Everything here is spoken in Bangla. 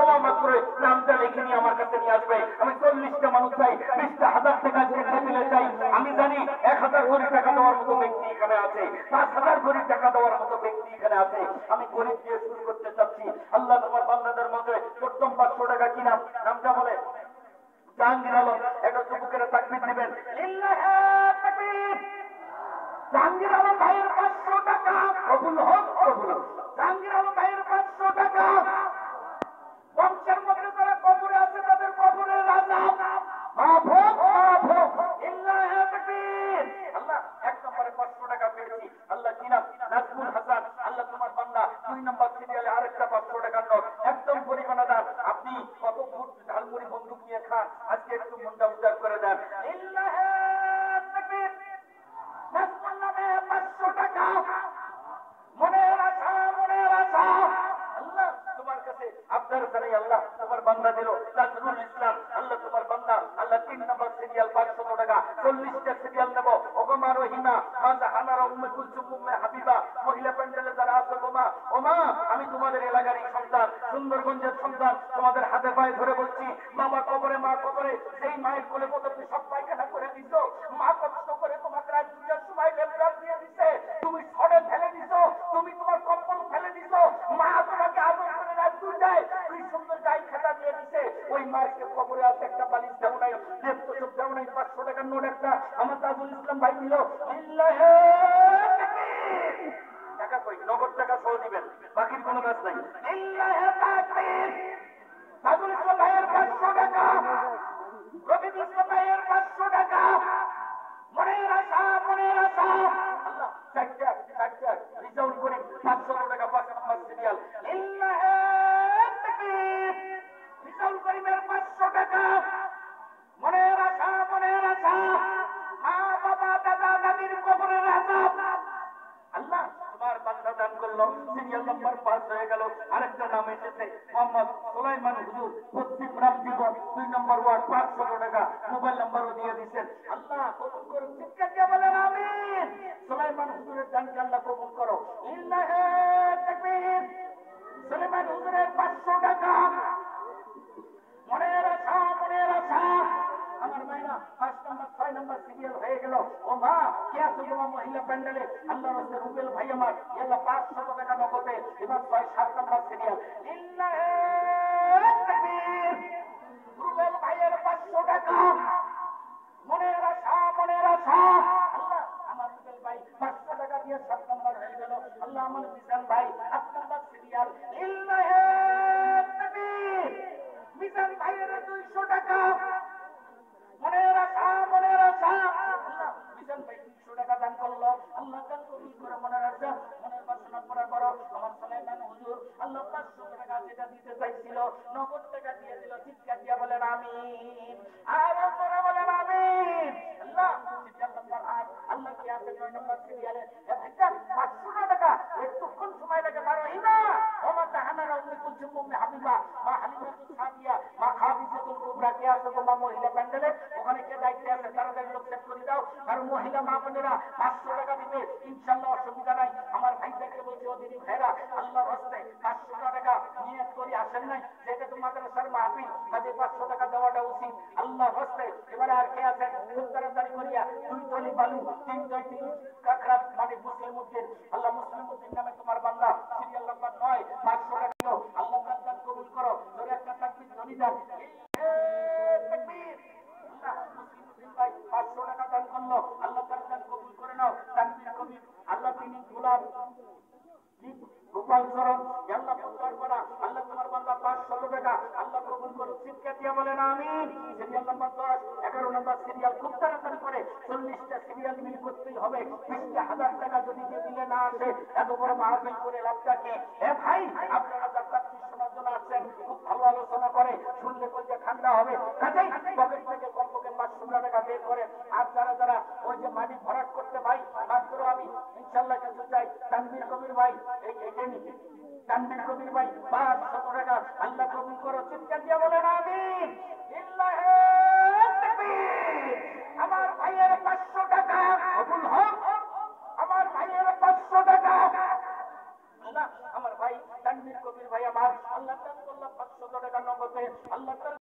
দেওয়া মাত্রই নামটা লিখে নিয়ে আমার কাছে নিয়ে আসবে। আমি 40টা মানুষ চাই, 20টা হাজার টাকা দিলে চাই। আমি জানি 1000 কোটি টাকা দেওয়ার মতো ব্যক্তি এখানে আছে, 5000 কোটি টাকা দেওয়ার মতো ব্যক্তি এখানে আছে। আমি গরিব দিয়ে শুরু করতে চাচ্ছি। আল্লাহ তোমার বান্দাদের মধ্যে প্রথম 500 টাকা কি নাম? নামটা বলে জাহাঙ্গীর আলম। একটা যুবকেরা তাকবীর দিবেন, লিল্লাহি তাকবীর। জাহাঙ্গীর আলম ভাইয়ের 500 টাকা কবুল হোক, কবুল হোক। জাহাঙ্গীর আলম ভাইয়ের 500 টাকা। বংশের মধ্যে যারা কবরে আছে তাদের কবরের আযাব মাফ হোক, মাফ হোক। লিল্লাহি তাকবীর। আল্লাহ 1 নম্বরে 500 টাকা পেয়েছি। আল্লাহ কি নাম? নাজমুল হাসান। আল্লাহ তোমার বান্দা 2 নম্বর সিরিয়ালে আরেকটা 500 টাকার নোট। একদম পরিমাণাদার। আপনি কত ফুট ঝালমুড়ি বন্দুক নিয়ে খান, আজকে একটু মনটা উজাড় করে দেন। লিল্লাহি তাকবীর। নাজমুল নামে 500 টাকা। মনের আশা, মনের আশা। আল্লাহ তোমার কাছে আপনার জানাই, আল্লাহ তোমার বান্দা দিল নাজরুল ইসলাম। আল্লাহ তোমার বান্দা, আল্লাহ 3 নম্বর সিরিয়াল 500 টাকা। 40টা সিরিয়াল নেব। ওগমা রহিমা, মাযা হানারা উম্মে কুলসুম উম্মে হাবিবা, মহিলা প্যান্ডেলে যারা আছে গোমা, ওমা আমি তোমাদের এলাকারই সন্তান, সুন্দরগঞ্জের সন্তান। তোমাদের হাতে পায়ে ধরে বলছি, বাবা কবরে, মা কবরে, সেই মায়ের কোলে কত সব পায়খানা করে দিছো। মা কষ্ট করে তোমাকে রাত 2টার সময় লেপটাপ দিয়ে দিছে, তুমি ছড়ে ফেলে দিছো, তুমি তোমার কম্বল ফেলে দিছো। মা তোমাকে আদর করে রাত 2টায় তুই সুন্দর গায়ে খেতা দিয়ে দিছে। ওই মাকে কবরে আছে একটা বালিশ দেও নাই, লেপটো সব দেও নাই। 500 টাকার নোট একটা আমার তাজুল ইসলাম ভাই দিল। লিল্লাহি তাকবীর। টাকা কই? নগদ টাকা সহ দিবেন, বাকির কোনো কাজ নাই। লিল্লাহি তাকবীর। তাজুল ইসলাম ভাইয়ের 500 টাকা। রবিউল ইসলাম ভাইয়ের 500 টাকা। মনের আশা, মনের আশা। আল্লাহ চারটা রিজাউল করে 500 টাকা 5 নম্বর সিরিয়াল। লিল্লাহি তাকবীর। রিজাউল করিমের 500 টাকা। মনের আশা, মনের আশা। মা বাবা দাদা দাদির কবরের আযাব আল্লাহ তোমার বান্দা দান করলো। সিরিয়াল নাম্বার 5 হয়ে গেল। আরেকটা নাম এসেছে মোহাম্মদ সুলাইমান হুজুর, পশ্চিম রামজীবন 2 নম্বর ওয়ার্ড, 500 টাকা। মোবাইল নাম্বারও দিয়ে দিয়েছেন। আল্লাহ কবুল করুন, চিৎকার দিয়ে বলেন আমিন। সুলাইমান হুজুরের দানকে আল্লাহ কবুল করো। লিল্লাহি তাকবীর। সুলাইমান হুজুরের 500 টাকা। মনের আশা, মনের আশা। আমার মাইনা 5 নম্বর 6 নম্বর সিরিয়াল হয়ে গেল। ও মা কে আছে তোমার মহিলা প্যান্ডেলে? আল্লাহ রাসূল রুবেল ভাই আমার, আল্লাহ 500 টাকা নগদে। এবার 6 7 নম্বর সিরিয়াল। লিল্লাহি তাকবীর। রুবেল ভাইয়ের 500 টাকা। মনের আশা, মনের আশা। আল্লাহ আমার রুবেল ভাই 500 টাকা দিয়ে 7 নম্বর হয়ে গেল। আল্লাহ আমার মিজান ভাই 8 নম্বর সিরিয়াল। লিল্লাহি তাকবীর। মিজান ভাইয়ের 200 টাকা। মনের আশা, মনের আশা। আল্লাহ মিজান ভাই 200 টাকা দান করলো। আল্লাহ দান কবুল করে মনের আশা, মনের বাসনা পুরা করো। আমার সুলাইমান হুজুর আল্লাহ 500 টাকা যেটা দিতে চাইছিল নগদ টাকা দিয়ে দিল। চিৎকার দিয়ে বলেন আমিন। আর আপনারা বলেন আমিন। আল্লাহ সিরিয়াল নাম্বার 8। আল্লাহ কি আছে 9 নম্বর সিরিয়ালে? এটা 500 টাকা। একটুক্ষণ সময় লাগে। মা রহিমা, ওমা তাহানারা উম্মে কুলসুম উম্মে হাবিবা, মা হালিমাতুস সাদিয়া, মা খাদিজাতুল কুবরা কে আছে গো? মা মহিলা প্যান্ডেলে ওখানে কে দায়িত্বে আছে? তাড়াতাড়ি লোক সেট করে দাও। কারণ মহিলা মা বোনেরা 500 টাকা দিবে, ইনশাআল্লাহ অসুবিধা নাই। আমার ভাইদেরকে বলছি, ও দিদি ভাইরা আল্লাহর রাস্তে 500 টাকা নিয়ত করে আসেন নাই, যেটা তো মাদ্রাসার মাহফিল, কাজে 500 টাকা দেওয়াটা উচিত আল্লাহর রাস্তে। এবারে আর কে আছে? খুব তাড়াতাড়ি করিয়া 2 টলি বালু, 3 কাকড়া, মানে মুসলিম উদ্দিন। আল্লাহ মুসলিম উদ্দিন নামে তোমার বান্দা, সিরিয়াল নাম্বার 9, 500 টাকা দিও। আল্লাহ দান কবুল করো। জোরে একটা তাকবীর ধ্বনি দেন। তাকবীর। আল্লাহ মুসলিম উদ্দিন ভাই 500 টাকা দান করলো। আল্লাহ তার দান কবুল করে নাও। তাকবীর কবির। আল্লাহ তিনি গোলাপ গোপাল চরণ, আল্লাহ পূজার করা। আল্লাহ তোমার বান্দা 500 টাকা আল্লাহ কবুল করুন। চিৎকার দিয়ে বলেন আমিন। সিরিয়াল নাম্বার 10, 11 নম্বর সিরিয়াল। খুব তাড়াতাড়ি করে 40টা সিরিয়াল মিল করতেই হবে। 20,000 টাকা যদি দিলে না আসে, এত বড় মাহফিল করে লাভটা কি? এ ভাই, আপনারা যাত্রা শোনার জন্য আসছেন, খুব ভালো আলোচনা করে, শুনলে কলজা ঠান্ডা হবে। কাজেই পকেট থেকে কমপক্ষে 500 টাকা বের করেন। আর যারা যারা ওই যে মাটি ভরাট করতে ভাই, মাত্র আমি ইনশাআল্লাহ কিছু চাই। তানভীর কবির ভাই, এই তানভীর কবির ভাই 500 টাকা আল্লাহ কবুল করো। চিৎকার দিয়ে বলেন আমিন। লিল্লাহি তাকবীর। আমার ভাইয়ের 500 টাকা কবুল হোক। আমার ভাইয়ের 500 টাকা। আল্লাহ আমার ভাই তানভীর কবির ভাই আমার আল্লাহ দান করলাম 500 টাকা নগদে, আল্লাহ দান